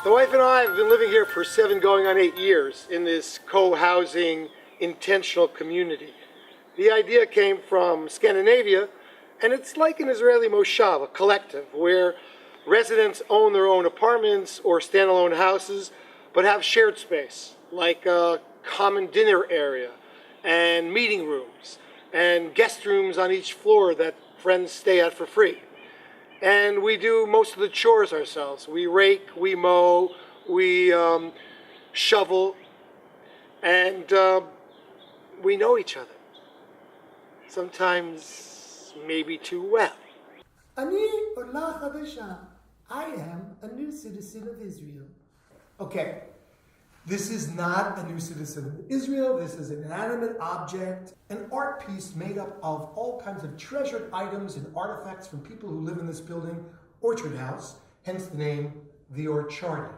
The wife and I have been living here for 7 going on 8 years in this co-housing intentional community. The idea came from Scandinavia, and it's like an Israeli moshav, a collective, where residents own their own apartments or standalone houses, but have shared space, like a common dinner area, and meeting rooms, and guest rooms on each floor that friends stay at for free. And we do most of the chores ourselves. We rake, we mow, we shovel, and we know each other. Sometimes maybe too well. אני עולה חדשה. I am a new citizen of Israel. Okay, this is not a new citizen of Israel. This is an inanimate object, an art piece made up of all kinds of treasured items and artifacts from people who live in this building, Orchard House, hence the name The Orchard.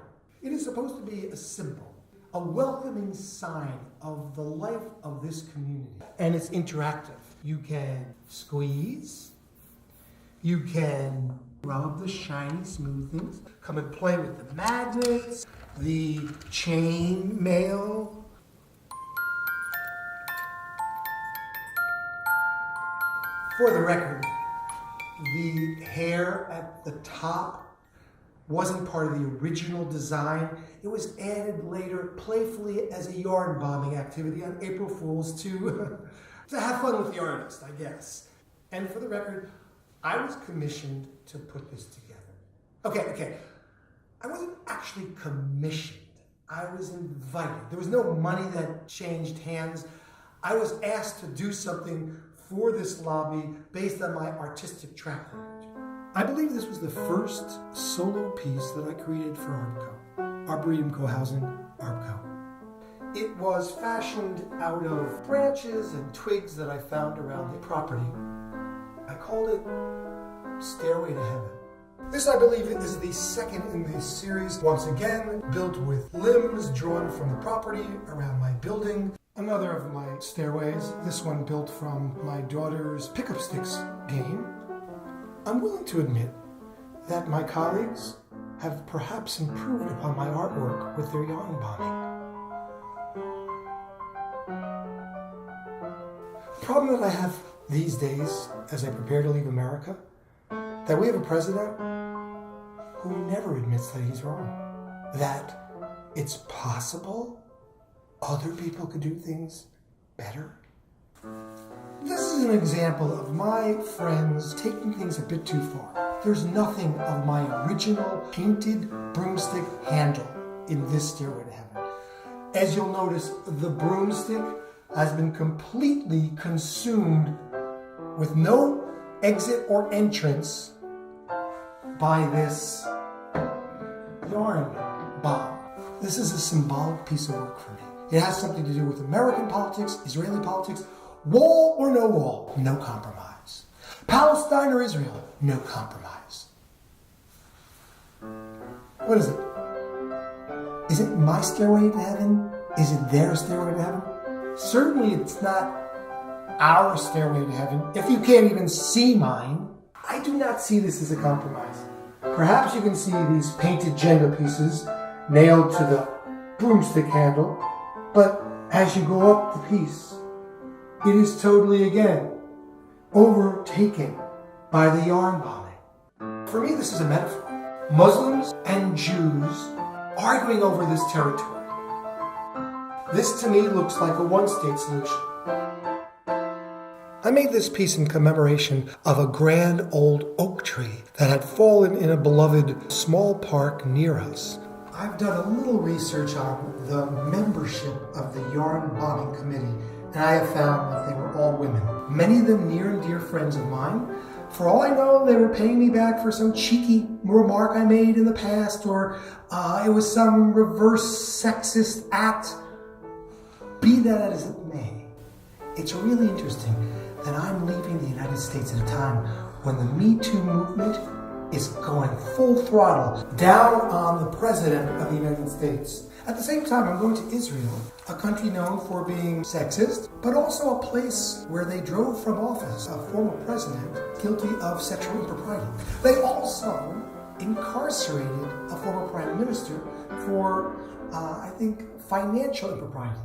It is supposed to be a symbol, a welcoming sign of the life of this community. And it's interactive. You can squeeze, you can rub the shiny, smooth things, come and play with the magnets, the chain mail. For the record, the hair at the top wasn't part of the original design. It was added later playfully as a yarn bombing activity on April Fool's to have fun with the artist, I guess. And for the record, I was commissioned to put this together. Okay. I wasn't actually commissioned. I was invited. There was no money that changed hands. I was asked to do something for this lobby based on my artistic track record. I believe this was the first solo piece that I created for ARBCO, Arboretum Co-Housing, ARBCO. It was fashioned out of branches and twigs that I found around the property. I called it Stairway to Heaven. This, I believe, is the second in this series, once again built with limbs drawn from the property around my building. Another of my stairways, this one built from my daughter's pickup sticks game. I'm willing to admit that my colleagues have perhaps improved upon my artwork with their yarn bombing. The problem that I have these days, as I prepare to leave America, that we have a president who never admits that he's wrong. That it's possible other people could do things better. This is an example of my friends taking things a bit too far. There's nothing of my original painted broomstick handle in this Stairway to Heaven. As you'll notice, the broomstick has been completely consumed with no exit or entrance by this yarn bomb. This is a symbolic piece of work for me. It has something to do with American politics, Israeli politics, wall or no wall, no compromise. Palestine or Israel, no compromise. What is it? Is it my stairway to heaven? Is it their stairway to heaven? Certainly it's not our stairway to heaven. If you can't even see mine, I do not see this as a compromise. Perhaps you can see these painted Jenga pieces nailed to the broomstick handle, but as you go up the piece, it is totally, again, overtaken by the yarn bombing. For me, this is a metaphor. Muslims and Jews arguing over this territory. This, to me, looks like a one-state solution. I made this piece in commemoration of a grand old oak tree that had fallen in a beloved small park near us. I've done a little research on the membership of the Yarn Bombing Committee, and I have found that they were all women. Many of them near and dear friends of mine. For all I know, they were paying me back for some cheeky remark I made in the past, or it was some reverse sexist act. Be that as it may, it's really interesting that I'm leaving the United States at a time when the Me Too movement is going full throttle down on the President of the United States. At the same time, I'm going to Israel, a country known for being sexist, but also a place where they drove from office a former president guilty of sexual impropriety. They also incarcerated a former prime minister for, I think, financial impropriety.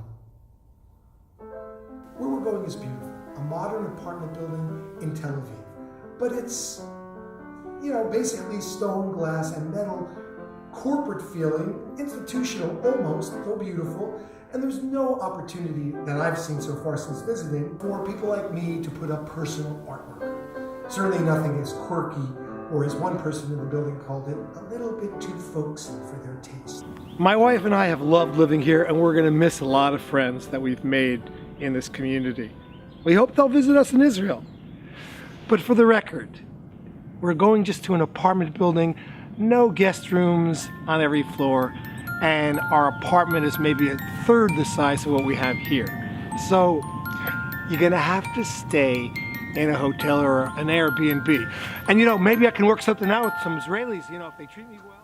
Where we're going is beautiful, a modern apartment building in Tel Aviv. But it's, basically stone, glass, and metal, corporate feeling, institutional almost, though beautiful, and there's no opportunity that I've seen so far since visiting for people like me to put up personal artwork. Certainly nothing as quirky, or as one person in the building called it, a little bit too folksy for their taste. My wife and I have loved living here, and we're going to miss a lot of friends that we've made in this community. We hope they'll visit us in Israel. But for the record, we're going just to an apartment building, no guest rooms on every floor, and our apartment is maybe a third the size of what we have here. So you're gonna have to stay in a hotel or an Airbnb. And maybe I can work something out with some Israelis, if they treat me well.